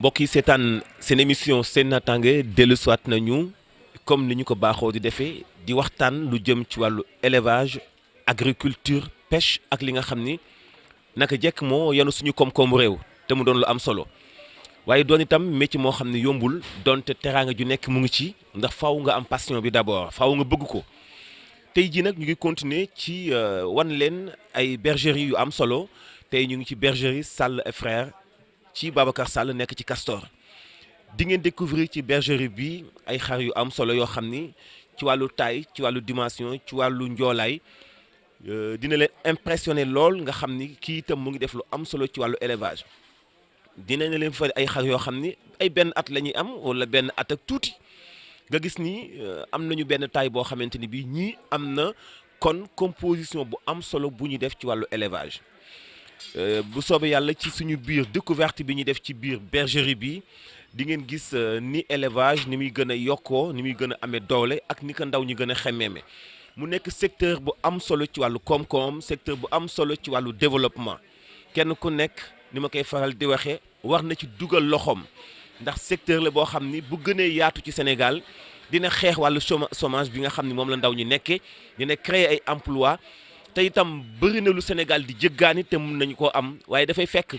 mbokk yi seetaan seen émission seen naataange dellu siwaat nañu comme ni ñu ko baaxoo di defee di waxtaan lu jëm ci wàllu élevage agriculture pêche ak li nga xam ni naka jekk moo yanu suñu koom-koomu réew te mu doon lu am solo waaye doon itam métier moo xam ne yombul donte teraanga ju nekk mu ngi ci ndax faaw nga am passion bi d'abord faaw nga bëgg ko tey jii nag ñu ngi continuer ci wan leen ay bergerie yu am solo tey ñu ngi ci bergerie Sall et Frères ci Babacar Sall nekk ci Castor di ngeen découvrir ci bergerie bi ay xar yu am solo yoo xam ni ci wàllu taille ci wàllu dimension ci wàllu njoolaay dina leen impressionné lool nga xam ni kii itam mu ngi def lu am solo ci wàllu élevage dinañ leen fa ay xar yoo xam ni ay benn at la ñuy am wala benn at ak tuuti nga gis ni am nañu benn taille boo xamante ni bii ñii am na kon composition bu am solo bu ñu def ci wàllu élevage. Bu soobee yàlla ci suñu biir découverte bi ñuy def ci biir bergerie bi di ngeen gis ni élevage ni muy gën a yokkoo ni muy gën a amee doole ak ni ko ndaw ñi gën a xemmeeme mu nekk secteur bu am solo ci wàllu koom-koom secteur bu am solo ci wàllu développement kenn ku nekk ni ma koy faral di waxee war na ci dugal loxoom ndax secteur la boo xam ni bu gënee yaatu ci Sénégal dina xeex wàllu chômage bi nga xam ni moom la ndaw ñi nekkee dina créer ay emploi te itam bëri na lu Sénégal di jëggaani te mun nañu koo am waaye dafay fekk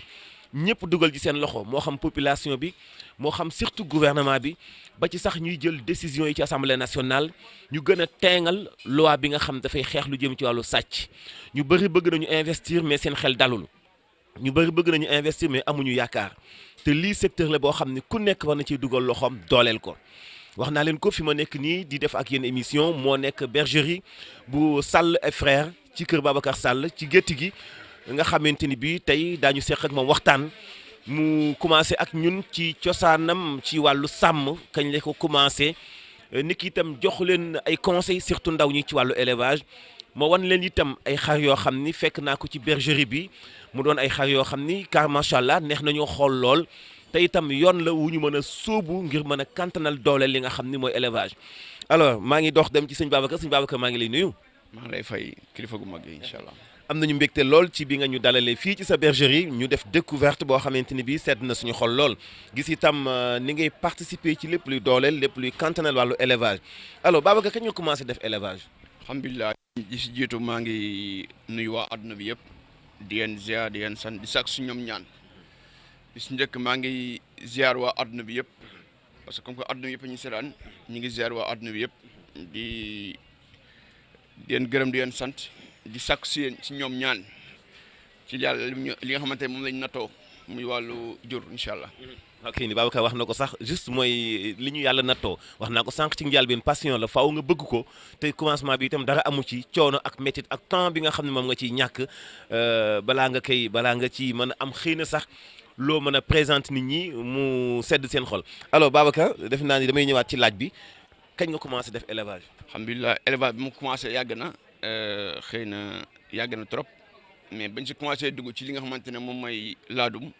ñëpp dugal ci seen loxo moo xam population bi moo xam surtout gouvernement bi ba ci sax ñuy jël décision yi ci assemblée nationale ñu gën a teengal loi bi nga xam dafay xeex lu jëm ci wàllu sàcc ñu bëri bëgg nañu investir mais seen xel dalul ñu bëri bëgg nañu investir mais amuñu yaakaar te lii secteur la boo xam ne ku nekk war na ciy dugal loxoom dooleel ko wax naa leen ko fi ma nekk nii di def ak yéen émission moo nekk bergerie bu Sall et Frères ci kër Babacar Sall ci gétt gi nga xamante ni bii tey daañu seq ak moom waxtaan mu commencé ak ñun ci cosaanam ci wàllu sàmm kañ la ko commencé nit ki itam jox leen ay conseils surtout ndaw ñi ci wàllu élevage moo wan leen itam ay xar yoo xam ni fekk naa ko ci bergerie bi mu doon ay xar yoo xam ni car macha allah neex nañoo xool lool te itam yoon la wu ñu mën a sóobu ngir mën a kantanal doole li nga xam ni mooy élevage alors maa ngi dox dem ci sëñ Babacar maa ngi lay nuyu. maa ngi lay fay kilifa gu mag yi incha allah. am nañu mbégte lool ci bi nga ñu dalalee fii ci sa bergerie ñu def découverte boo xamante ni bii sedd na suñu xol lool gis itam ni ngay participer ci lépp luy dooleel lépp luy kantanal wàllu élevage alors Babacar kañ nga commencé def élevage. alhamdulilah di si jiitu maa ngi nuyu waa adduna bi yëpp di leen ziar di leen sant di sàkk su ñoom ñaan di si njëkk maa ngi ziar waa adduna bi yëpp parce que comme que adduna bi yëpp ñu seetaan ñu ngi ziar waa adduna bi yëpp di leen gërëm di leen sant di sàkk si ñoom ñaan ci yàlla li nga xamante ne moom lañ nattoo muy wàllu jur incha allah. ok ni Babacar wax na ko sax juste mooy li ñu yàlla nattoo wax naa ko sànq ci njëlbéen passion la faaw nga bëgg ko te commencement bi itam dara amu ci coono ak métit ak temps bi nga xam ne moom nga ciy ñàkk balaa nga ci mën a am xëy na sax loo mën a présenter nit ñi mu sedd seen xol alors Babacar def naa ni damay ñëwaat ci laaj bi kañ nga commencé def élevage. alhamdulilah élevage bi mu commencé yàgg na xëy na yàgg na trop mais bañ si commencé dugg ci li nga xamante ne moom mooy laadum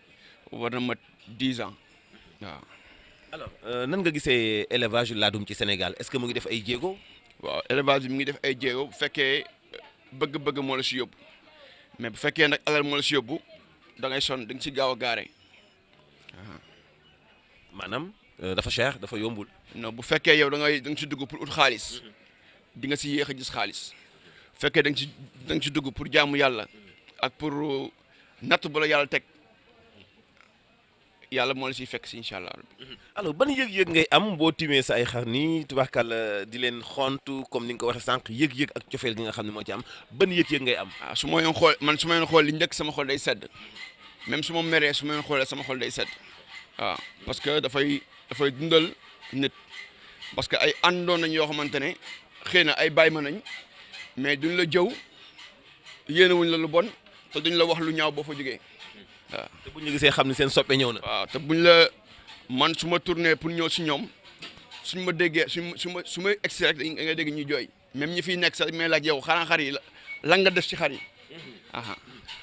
war na mat 10 ans waaw. alors nan nga gisee élevage laadum ci Sénégal est-ce que mu ngi def ay jéego. waaw élevage bi mu ngi def ay jéego bu fekkee bëgg-bëgg moo la si yóbbu mais bu fekkee nag alal moo la si yóbbu da ngay sonn da nga si gaaw a gaare waaw. maanaam dafa cher dafa yombul. non bu fekkee yow da nga si dugg pour ut xaalis di nga si yéex a gis xaalis bu fekkee da nga si dugg pour jaamu yàlla ak pour natt bu la yàlla teg yàlla moo la siy fekk si incha allah. alors ban yëg-yëg ngay am boo timee sa ay xar nii tubaarkàlla di leen xontu comme ni nga ko waxee sànq yëg-yëg ak cofeel gi nga xam ne moo ci am ban yëg-yëg ngay am. ah su ma yoon xool man su ma yoon xool li njëkk sama xol day sedd même su ma meree su ma yoon xoolee sama xol day sedd waaw parce que dafay dundal nit parce que ay àndoon nañ yoo xamante ne xëy na ay bàyyi ma nañ mais duñ la jëw yéene wuñ la lu bon te duñ la wax lu ñaaw boo fa jógee waaw. te buñ la gisee xam ne seen soppe ñëw na. waaw te buñ la man su ma tourné pour ñëw si ñoom suñ ma déggee su ma egsi rek da nga dégg ñuy jooy même ñi fiy nekk sax may laaj yow xanaa xar yi lan nga def ci xar yi.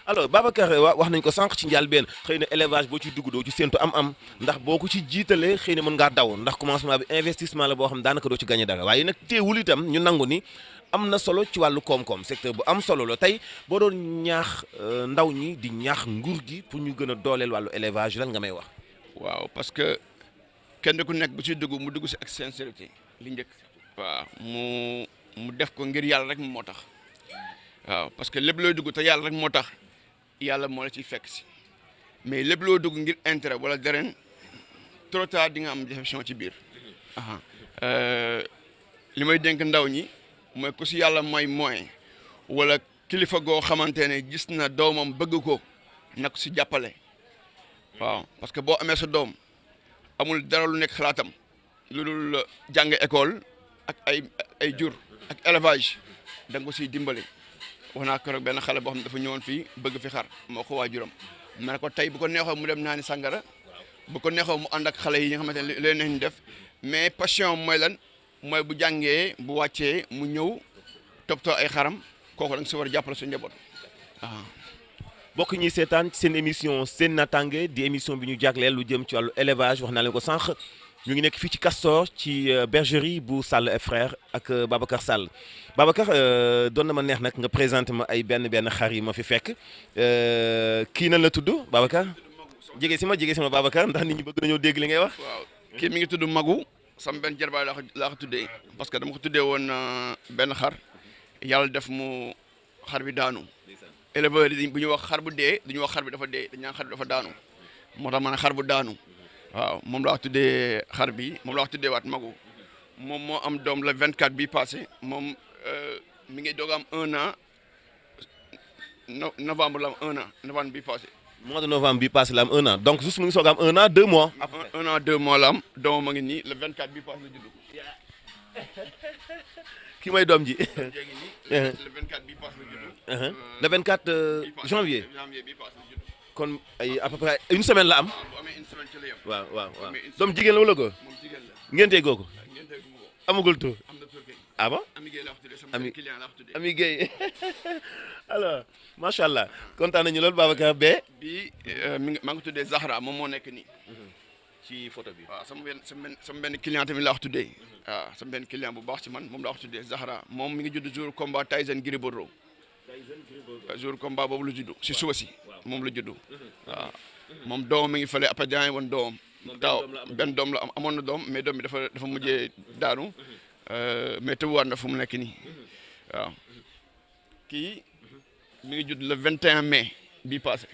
alors Babacar wax nañ ko sànq ci njëlbéen xëy na élevage boo ci dugg doo ci séntu am ndax boo ko ci jiitalee xëy na mën ngaa daw ndax commencement bi investissement la boo xam daanaka doo ci gagné dara waaye nag teewul itam ñu nangu ni am na solo ci wàllu koom-koom secteur bu am solo la tey boo doon ñaax ndaw ñi di ñaax nguur gi pour ñu gën a dooleel wàllu élevage lan nga may wax. waaw parce que kenn ku nekk bu ci dugg mu dugg si ak sincérité li njëkk. waaw mu def ko ngir yàlla rek moo tax waaw parce que lépp looy dugg te yàlla rek moo tax yàlla moo la ciy fekk si mais lépp loo dugg ngir intérêt wala deren trop tard di nga am déception ci biir. li may dénk ndaw ñi mooy ku si yàlla may moyen wala kilifa goo xamante ne gis na doomam bëgg ko nag si jàppale waaw parce que boo amee sa doom amul dara lu nekk xalaatam lu dul jàng école ak ay jur ak élevage da nga ko siy dimbale. wax naa ko rek benn xale boo xam ne dafa ñëwoon fii bëgg fi xar moo ko waajuram ma ne ko tey bu ko neexoo mu dem naani sàngara bu ko neexoo mu ànd ak xale yi nga xamante ne leen nañ def mais passion mooy lan mooy bu jàngee bu wàccee mu ñëw toppatoo ay xaram kooku da nga si war a jàppale sa njaboot waaw. bokk ñuy seetaan ci seen émission seen naataange di émission bi ñu jagleel lu jëm ci wàllu élevage wax naa leen ko sànq ñu ngi nekk fii ci Castor ci bergerie bu Sall et frère ak Babacar Sall Babacar doon na ma neex nag nga présenté ma ay benn xar yi ma fi fekk kii nan la tudd Babacar jege si ma Babacar ndax nit ñi bëgg nañoo dégg li ngay wax. waaw kii mi ngi tudd Magu sama benn jarbaay laa ko tuddee parce que dama ko tuddee woon benn xar yàlla def mu xar bi daanu. éleveur yi bu ñu wax xar bu dee du ñu wax xar bi dafa dee dañu naan xar bi dafa daanu moo tax ma ne xar bu daanu waaw moom laa wax tuddee xar bi moom laa wax tuddee waat Magu moom moo am doom le 24 bii passé moom mi ngi doog am 1 an novembre la am 1 an novembre bii passé. mois de novembre bii passé la am 1 an donc juste mu ngi soog am 1 an 2 mois. 1 an 2 mois la am doomam a ngi nii le 24 bii passé la judd. ki may doom ji. le 24 bii passé la judd. le 24 janvier. bii passé la judd. kon ay à peu près une semaine la am. bu amee une semaine ci la yem. waaw doom jigéen la wala góor. moom jigéen la. ngéntee goo ko. ngéntee gu ma ko. amagul tur. am na tur kay. ah bon. Ami Gueye la wax tuddee sama client la wax tuddee. Ami Gueye alors macha allah kontaan nañu loolu Babacar Beye. bii maa ngi tuddee Zahra moom moo nekk nii. ci photo bi. waaw sama benn client tamit la wax tuddee. waaw sama benn client bu baax ci man moom la wax tuddee Zahra moom mi ngi judd jour combat Tyson Gris Bordeaux. jour combat boobu la judd si suba si moom la judd. waaw moom doomam mi ngi fële après dinaa woon doomam. daaw benn doom la amoon na doom mais doom bi dafa mujjee daanu. mais tëbuwaat na fu mu nekk nii waaw kii mi ngi judd le 21 mai bii passé.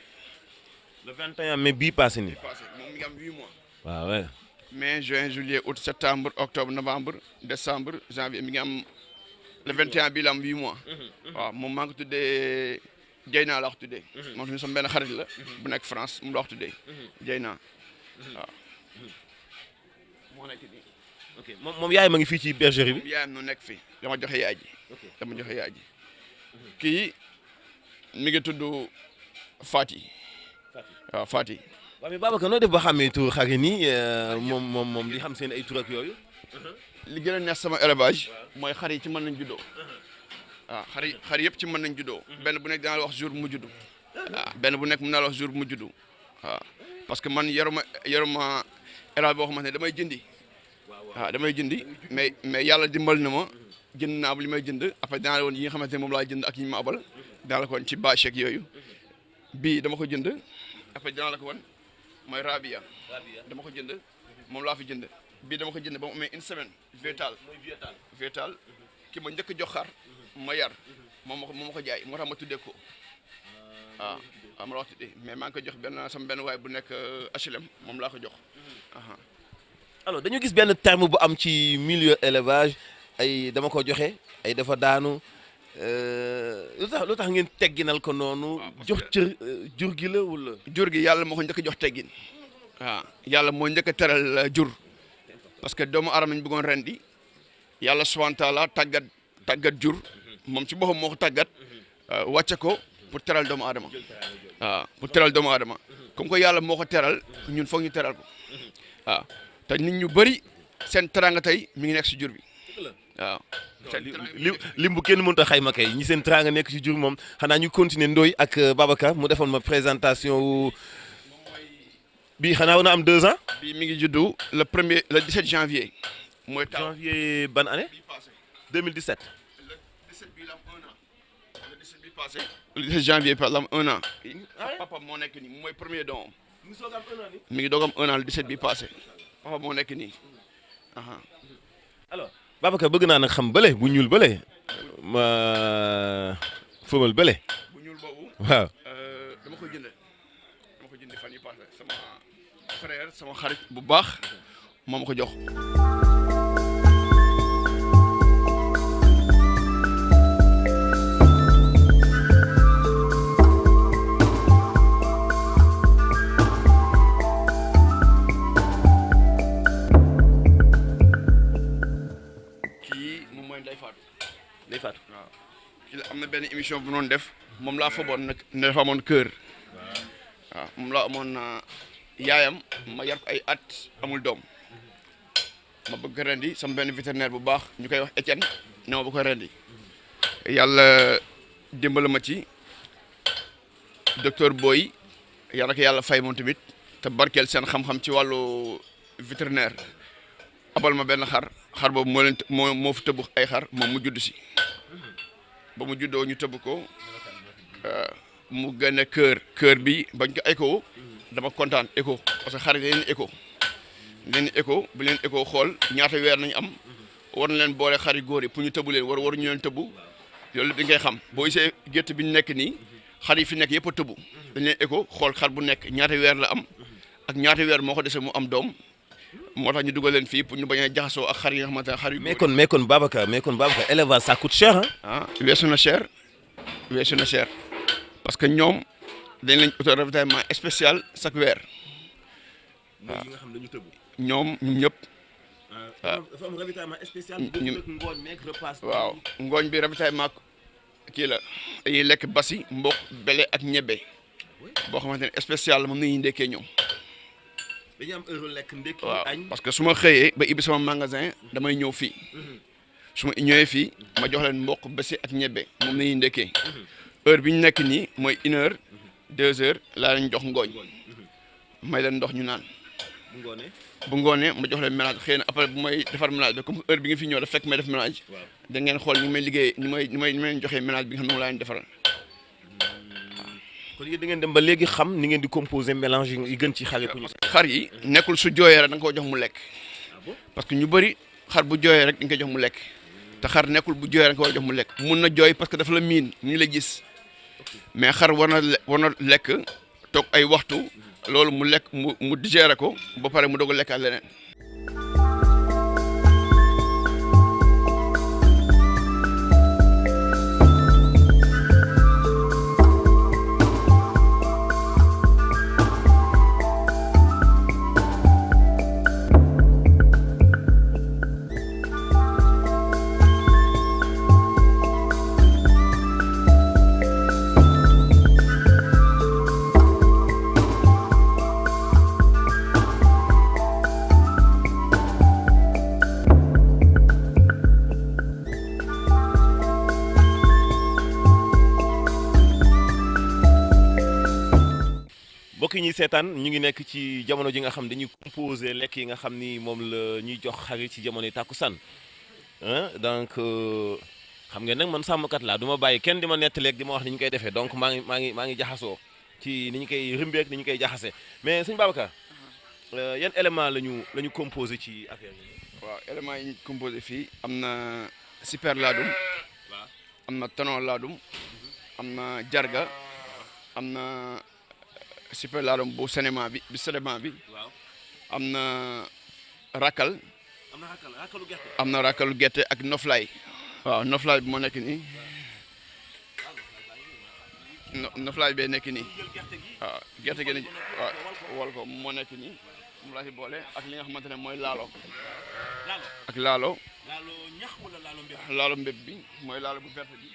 le 21 mai bii passé nii. moom mi ngi am 8 mois. waaw ouais. mai juin juillet août septembre octobre novembre décembre janvier mi ngi am le 21 bii la am 8 mois. waaw moom maa ngi ko tuddee Dieyna la wax tuddee. moom tamit sama benn xarit la. bu nekk France mu la wax tuddee. Dieyna waaw. moo nekk nii. ok moom yaay ma ngi fii ci bergerie bi. yaayam nu nekk fii dama joxe yaay ji. dama joxe yaay ji. kii mi ngi tudd Fati. waaw Fati. waaw mais Babacar noo def ba xàmmee tur xar yi nii moom di xam seen ay tur ak yooyu. li gën a neex sama élevage. mooy xar yi ci mën nañ juddoo. waaw xar yëpp ci mën nañ juddoo. benn bu nekk dinaa la wax jour bu mu juddu. waaw benn bu nekk mën naa la wax jour bu mu juddu. waaw parce que man yoruma élevage boo xamante ne damay jëndi. waaw damay jëndi mais yàlla dimbal na ma jënd naa li may jënd après dinaa la woon yi nga xamante ne moom laa jënd ak yi ñu ma abal dinaa la ko woon ci bâche ak yooyu bii dama ko jënd après dinaa la ko woon mooy Rabia dama ko jënd moom laa fi jënd bii dama ko jënd ba mu amee une semaine Vétal ki ma njëkk jox xar ma yar moom ma ko jaay moo tax ma tuddee ko waaw ma la wax tuddee mais maa ngi ko jox sama benn waay bu nekk HLM moom laa ko jox. alors dañu gis benn terme bu am ci milieu élevage ay dama ko joxe ay dafa daanu lu tax ngeen tegginal ko noonu. jox cër jur gi la wala. jur gi yàlla moo ko njëkk a jox teggin. waaw yàlla moo njëkk a teral jur. parce que doomu aadama ñu bëggoon ren di yàlla subhaanahu wa taala tàggat jur moom ci boppam moo ko tàggat wàcce ko pour teral doomu aadama. waaw pour teral doomu aadama comme que yàlla moo ko teral ñun foog ñu teral ko waaw. te nit ñu bëri seen teranga tey mi ngi nekk si jur bi waaw. lim bu kenn mënut a xayma kay ñi seen teranga nekk si jur moom xanaa ñu continuer Ndoye ak Babacar mu defoon ma présentation wu bii xanaa woon na am 2 ans. bii mi ngi juddu le 17 janvier. mooy taw janvier ban année. 2017. le 17 bii la am 1 an le 17 bii passé. le 17 janvier par la am 1 an. papa moo nekk nii mooy premier doom. mi ngi doog am 1 an le 17 bi passé papa moo nekk nii. alors Babacar bëgg naa nag xam bële bu ñuul bële ma fëmal bële. bu ñuul boobu. waaw. dama ko jënd fan yi passé sama frère sama xarit bu baax moo ma ko jox. Ndeye Fatou waaw ci la am na benn émission bu noonu def moom laa faboon nag ne dafa amoon kër waaw moom laa amoon yaayam ma yar ko ay at amul doom ma bëgg rendi sama benn vétérinaire bu baax ñu koy wax Étienne ne ma bu ko rendi yàlla dimbala ma ci docteur Boy yàlla ko yàlla fay moom tamit te barkeel seen xam-xam ci wàllu vétérinaire abal ma benn xar boobu moo fi tëbb ay xar moom mu judd si ba mu juddoo ñu tëbb ko mu gën a kër bi bañ ko écho dama kontaan écho parce que xar yi leen écho bu leen écho xool ñaata weer nañu am war na leen boole xari góor yi pour ñu tëbb leen waruñu leen tëbb loolu bi ngay xam boo gisee gétt bi ñu nekk nii xar yi fi nekk yëpp a tëbb dañ leen écho xool xar bu nekk ñaata weer la am ak ñaata weer moo ko dese mu am doom moo tax ñu dugal leen fii pour ñu bañ a jaxasoo ak xar yi nga xamante ne xar yu. mais kon Babacar élevage ça coûte cher weesu na cher parce que ñoom dañ leen auto ravitaillement spécial chaque weer. waaw ñi nga xam dañu tëbb. ñoom ñëpp. waaw dafa am ravitaillement spécial. ngooñ meeg repas. waaw ngooñ bi ravitaillement kii la dañuy lekk basi mboq bele ak ñebe boo xamante ne spécial la moom la ñuy ndekkee ñoom. dañuy am heure lekk ndekki añ. parce que su ma xëyee ba ibbi sama magasin damay ñëw fii su ma ñëwee fii ma jox leen mboq basi ak ñebe moom la ñuy ndekkee heure bi ñu nekk nii mooy 1 heure 2 heures laa leen jox ngooñ may leen ndox ñu naan. bu ngoonee ma jox leen ménage xëy na après bu may defar ménage bi comme heure bi nga fi ñëw daf fekk may def ménage da ngeen xool ni may liggéey ni may leen joxee ménage bi nga xam ne moom laa leen defaral. kon yéen da ngeen dem ba léegi xam ni ngeen di composer mélange yi gën ci xar yi. xar yi nekkul su jooyee rek da nga ko jox mu lekk parce que ñu bëri xar bu jooyee rek da nga koy jox mu lekk te xar nekkul bu jooyee rek da nga ko jox mu lekk mun na jooy parce que dafa la miin ñu ngi la gis mais xar war na lekk toog ay waxtu loolu mu lekk mu digérer ko ba pare mu doog a lekkaat leneen. mbokk yi ñuy seetaan ñu ngi nekk ci jamono ji nga xam dañuy composer lekk yi nga xam ni moom la ñuy jox xarit ci jamono yi tàkkusaan donc xam ngeen nag man sàmmkat laa du ma bàyyi kenn di ma nettaleeg di ma wax ni ñu koy defee donc maa ngi jaxasoo ci ni ñu koy rimbeek ni ñu koy jaxase mais sëñ Babacar yan élément la ñu composé ci affaire yi. waaw éléments yi ñu composé fii am na super laadum am na tonon laadum am na jarga am na super laadum bu cinéma bi am na rakal am na rakalu gerte ak noflaay waaw noflaay bi moo nekk nii noflaay bee nekk nii waaw gerte gi waaw wol ko moo nekk nii moom laa ci boole ak li nga xamante ne mooy laalo ak laalo mbéb bi mooy laalo bu verte bi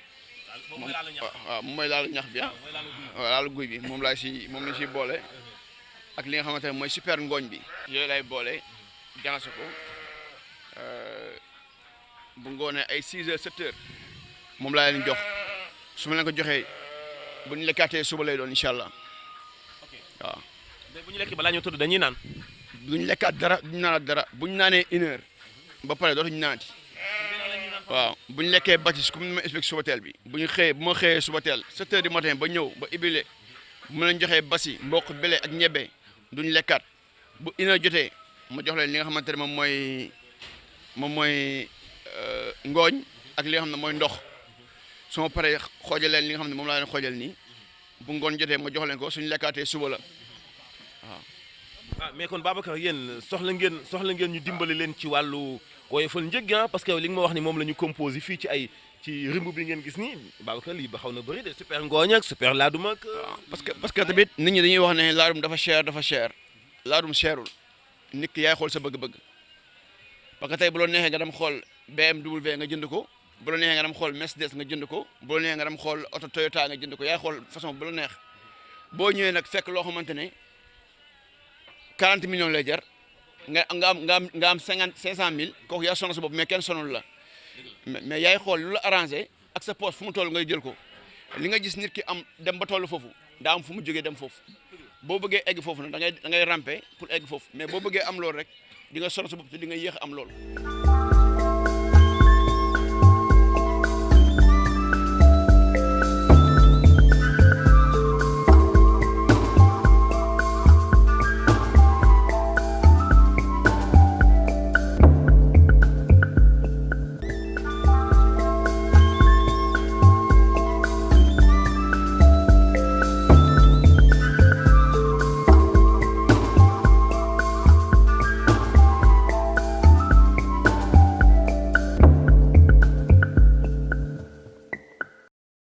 waaw moom mooy laalo ñax bi laalo guy bi moom la si boole ak li nga xamante ne mooy super ngooñ bi yooyu lay boole jaxase ko bu ngoonee ay 6 heures 7 heures moom laa leen jox su ma leen ko joxee bu ñu lekkaatee suba lay doon incha allah waaw. mais bu ñu lekk balaa ñu tëdd dañuy naan. du ñu lekkaat dara du ñu naanaat dara bu ñu naanee 1 heure ba pare dootuñu naanati waaw bu ñu lekkee bâtis comme ni ma expliqué suba teel bi bu ma xëyee suba teel 7 heures du matin ba ñëw ba ibile bu ma leen joxee basi mboq bele ak ñebe duñ lekkaat bu une heure jotee ma jox leen li nga xamante ne moom mooy ngooñ ak li nga xam ne mooy ndox su ma paree xoojal leen li nga xam ne moom laa leen xoojal nii bu ngoon jotee ma jox leen ko suñu lekkaatee suba la waaw. ah mais kon Babacar yéen soxla ngeen ñu dimbali leen ci wàllu woyofal njëg parce que li nga ma wax ni moom la ñu composé fii ci rimb bi ngeen gis nii Babacar lii ba xaw na bëri de super ngooñ ak super laadum ak. parce que tamit nit ñi dañuy wax ne laadum dafa cher laadum cherul nit ki yaay xool sa bëgg-bëgg parce que tey bu la neexee nga dem xool BMW nga jënd ko bu la neexee nga dem xool Mercedes nga jënd ko bu la neexee nga dem xool oto Toyota nga jënd ko yaay xool façon bu la neex boo ñëwee nag fekk loo xamante ne 40 millions lay jar nga am 500 000 kooku yaa sonal sa bopp mais kenn sonal la mais yaay xool lu la arrangé ak sa poche fu mu toll ngay jël ko li nga gis nit ki am dem ba toll foofu daa am fu mu jógee dem foofu boo bëggee egg foofu nag da ngay ramper pour egg foofu mais boo bëggee am loolu rek di nga sonal sa bopp te di nga yéex am loolu.